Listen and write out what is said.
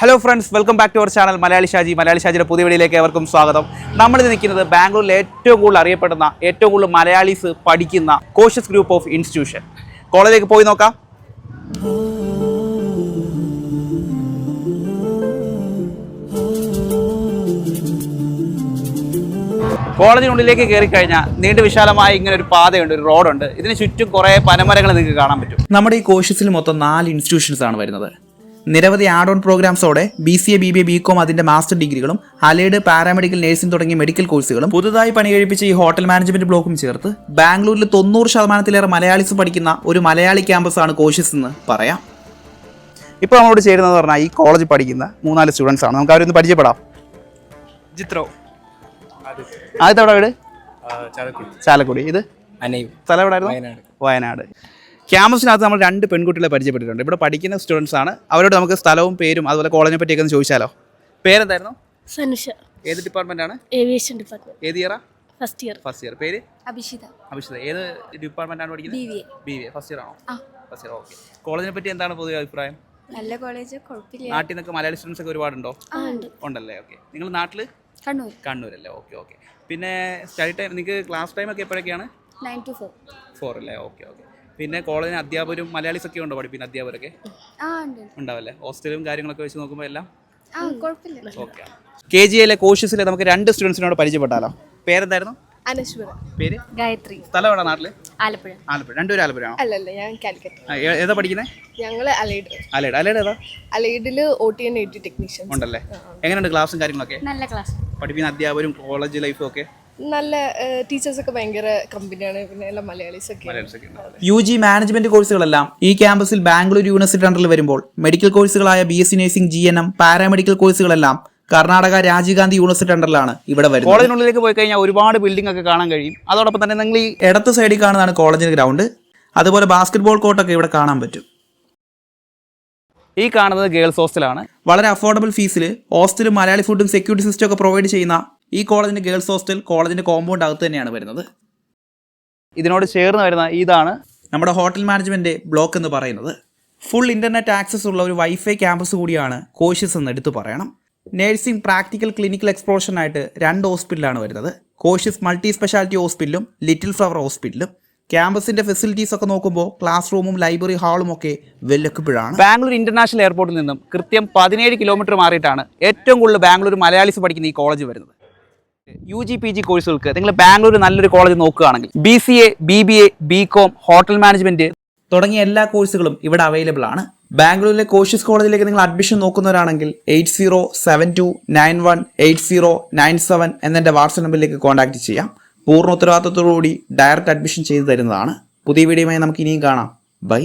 Hello friends, welcome back to our channel Malayali ഷാജിയുടെ പുതിയ വീഡിയോയിലേക്ക് ഏവർക്കും സ്വാഗതം. നമ്മളിത് നിൽക്കുന്നത് ബാംഗ്ലൂരിൽ ഏറ്റവും കൂടുതൽ അറിയപ്പെടുന്ന, ഏറ്റവും കൂടുതൽ മലയാളീസ് പഠിക്കുന്ന കോഷ്യസ് ഗ്രൂപ്പ് ഓഫ് ഇൻസ്റ്റിറ്റ്യൂഷൻ. കോളേജിലേക്ക് പോയി നോക്കാം. കോളേജിനുള്ളിലേക്ക് കയറി കഴിഞ്ഞാൽ നീണ്ട വിശാലമായ ഇങ്ങനെ ഒരു പാതയുണ്ട്, ഒരു റോഡുണ്ട്. ഇതിന് ചുറ്റും കുറേ പനമരങ്ങൾ നിങ്ങൾക്ക് കാണാൻ പറ്റും. നമ്മുടെ ഈ കോഷ്യസിൽ മൊത്തം 4 ഇൻസ്റ്റിറ്റ്യൂഷൻസ് ആണ് വരുന്നത്. നിരവധി ആഡ് ഓൺ പ്രോഗ്രാംസോടെ BCA, BBA, BCom അതിന്റെ മാസ്റ്റർ ഡിഗ്രികളും അലൈഡ് പാരാമെഡിക്കൽ നഴ്സിംഗ് തുടങ്ങിയ മെഡിക്കൽ കോഴ്സുകളും പുതുതായി പണി കഴിപ്പിച്ച ഈ ഹോട്ടൽ മാനേജ്മെന്റ് ബ്ലോക്കും ചേർത്ത് ബാംഗ്ലൂരിൽ 90% പഠിക്കുന്ന ഒരു മലയാളി ക്യാമ്പസ് ആണ് കോഷ്യസ് എന്ന് പറയാം. ഇപ്പോൾ നമ്മളോട് ചേരുന്നത് പറഞ്ഞാൽ ഈ കോളേജിൽ പഠിക്കുന്ന 3-4 സ്റ്റുഡൻസ് ആണ്. നമുക്ക് അവരൊന്ന് പരിചയപ്പെടാം. ജിത്രോ, ആദ്യത്തെ എവിടെ വീട്? ചാലക്കുടി. ഇത് സ്ഥലം എവിടെയായിരുന്നു? വയനാട്. ക്യാമ്പസിനകത്ത് നമ്മൾ 2 പെൺകുട്ടികളെ പരിചയപ്പെട്ടിട്ടുണ്ട്. ഇവിടെ പഠിക്കുന്ന സ്റ്റുഡൻസ് ആണ്. അവരോട് നമുക്ക് സ്ഥലവും പേരും അതുപോലെ കോളേജിനെ പറ്റിയൊക്കെ ഒന്ന് ചോദിച്ചാലോ. പേരെന്തായിരുന്നു? സനുഷ. ഏത് ഡിപ്പാർട്ട്മെന്റ് ആണ്? Aviation department. ഏത് ഇയറാ? First year. പേര്? അഭിഷിത. ഏത് ഡിപ്പാർട്ട്മെന്റ് ആണ് പഠിക്കുന്നത്? BBA. ഫസ്റ്റ് ഇയർ ആണോ? First year. ഓക്കെ. കോളേജിനെ പറ്റി എന്താണ് പൊതുവെ അഭിപ്രായം? നല്ല കോളേജ്, കുഴപ്പമില്ല. നാട്ടിൽ നിന്നൊക്കെ മലയാളി സ്റ്റുഡൻസ് ഒക്കെ ഒരുപാടുണ്ടോ? ഉണ്ടല്ലേ. ഓക്കെ. നിങ്ങൾ നാട്ടിൽ? കണ്ണൂരല്ലേ. ഓക്കെ. പിന്നെ സ്റ്റഡി ടൈം, നിങ്ങൾക്ക് ക്ലാസ് ടൈം ഒക്കെ എപ്പോഴൊക്കെയാണ്? 9 to 4 അല്ലേ. ഓക്കെ. പിന്നെ കോളേജിന് അധ്യാപകരും മലയാളീസ് ഒക്കെ ഉണ്ടോ പഠിപ്പിക്കുന്ന അധ്യാപകരൊക്കെ? ഉണ്ടാവല്ലേ. ഹോസ്റ്റലും കാര്യങ്ങളൊക്കെ വെച്ച് നോക്കുമ്പോൾ എല്ലാം ഓക്കെ. KGA കോഷ്യസിലെ നമുക്ക് 2 സ്റ്റുഡൻസിനോട് പരിചയപ്പെട്ടാലോ. പേരെന്തായിരുന്നു? അനശ്വര. പേര്? ഗായത്രി. സ്ഥലം എവിടെ? നാട്ടില്? ആലപ്പുഴ. രണ്ടുപേരും ആലപ്പുഴയാണോ? അല്ലല്ല, ഞാൻ കാലിക്കറ്റ്. ഏതാ പഠിക്കുന്നത്? ഞങ്ങള് അലൈഡ് ഏതാ? അലൈഡില് OT and AT ടെക്നീഷ്യൻ ഉണ്ടല്ലേ. എങ്ങനെയുണ്ട് ക്ലാസ്സും കാര്യങ്ങളൊക്കെ? നല്ല ക്ലാസ്. പഠിപ്പിക്കുന്ന അധ്യാപകരും കോളേജ് ലൈഫും ഒക്കെ? നല്ല ടീച്ചേഴ്സ് ഒക്കെ ഭയങ്കര കമ്പനിയാണ്. പിന്നെ എല്ലാം മലയാളീസ് ഒക്കെ. UG മാനേജ്മെന്റ് കോഴ്സുകളെല്ലാം ഈ ക്യാമ്പസിൽ ബാംഗ്ലൂർ യൂണിവേഴ്സിറ്റി അണ്ടറിൽ വരുമ്പോൾ മെഡിക്കൽ കോഴ്സുകളായ BSc നഴ്സിംഗ്, GNM, പാരാമെഡിക്കൽ കോഴ്സുകളെല്ലാം കർണാടക രാജീവ് ഗാന്ധി യൂണിവേഴ്സിറ്റി അണ്ടറിലാണ് ഇവിടെ വരുന്നത്. കോളേജിനുള്ളിലേക്ക് പോയി കഴിഞ്ഞാൽ ഒരുപാട് ബിൽഡിംഗ് ഒക്കെ കാണാൻ കഴിയും. അതോടൊപ്പം തന്നെ നിങ്ങൾ ഈ ഇടത്ത് സൈഡിൽ കാണുന്നതാണ് കോളേജിന്റെ ഗ്രൗണ്ട്. അതുപോലെ ബാസ്കറ്റ്ബോൾ കോർട്ടൊക്കെ ഇവിടെ കാണാൻ പറ്റും. ഈ കാണുന്നത് ഗേൾസ് ഹോസ്റ്റലാണ്. വളരെ അഫോർഡബിൾ ഫീസിൽ ഹോസ്റ്റലും മലയാളി ഫുഡും സെക്യൂരിറ്റി സിസ്റ്റം ഒക്കെ പ്രൊവൈഡ് ചെയ്യുന്ന ഈ കോളേജിന്റെ ഗേൾസ് ഹോസ്റ്റൽ കോളേജിന്റെ കോമ്പൗണ്ട് അകത്ത് തന്നെയാണ് വരുന്നത്. ഇതിനോട് ചേർന്ന് വരുന്ന ഇതാണ് നമ്മുടെ ഹോട്ടൽ മാനേജ്മെന്റ് ബ്ലോക്ക് എന്ന് പറയുന്നത്. ഫുൾ ഇന്റർനെറ്റ് ആക്സസ് ഉള്ള ഒരു വൈഫൈ ക്യാമ്പസ് കൂടിയാണ് കോഷ്യസ് എന്ന് എടുത്തു പറയണം. നേഴ്സിംഗ്, പ്രാക്ടിക്കൽ, ക്ലിനിക്കൽ എക്സ്പ്ലോഷനായിട്ട് 2 ഹോസ്പിറ്റലാണ് വരുന്നത്. കോഷ്യസ് മൾട്ടി സ്പെഷ്യാലിറ്റി ഹോസ്പിറ്റലും ലിറ്റിൽ ഫ്ലവർ ഹോസ്പിറ്റലും. ക്യാമ്പസിന്റെ ഫെസിലിറ്റീസ് ഒക്കെ നോക്കുമ്പോൾ ക്ലാസ് റൂമും ലൈബ്രറി ഹാളും ഒക്കെ വെൽ എക്വിപ്ഡ് ആണ്. ബാംഗ്ലൂർ ഇന്റർനാഷണൽ എയർപോർട്ടിൽ നിന്നും കൃത്യം 17 കിലോമീറ്റർ മാറിയിട്ടാണ് ഏറ്റവും കൂടുതൽ ബാംഗ്ലൂർ മലയാളീസ് പഠിക്കുന്ന ഈ കോളേജ് വരുന്നത്. UG PG കോഴ്സുകൾക്ക് നിങ്ങൾ ബാംഗ്ലൂർ നല്ലൊരു കോളേജ് നോക്കുകയാണെങ്കിൽ BCA, BBA, BCom, hotel management തുടങ്ങിയ എല്ലാ കോഴ്സുകളും ഇവിടെ അവൈലബിൾ ആണ്. ബാംഗ്ലൂരിലെ കോഷ്യസ് കോളേജിലേക്ക് നിങ്ങൾ അഡ്മിഷൻ നോക്കുന്നവരാണെങ്കിൽ 8072918097 എന്നെ വാട്സ്ആപ്പ് നമ്പറിലേക്ക് കോൺടാക്ട് ചെയ്യാം. പൂർണ്ണ ഉത്തരവാദിത്തത്തോടുകൂടി ഡയറക്റ്റ് അഡ്മിഷൻ ചെയ്തു തരുന്നതാണ്. പുതിയ വീഡിയോയുമായി നമുക്ക് ഇനിയും കാണാം. ബൈ.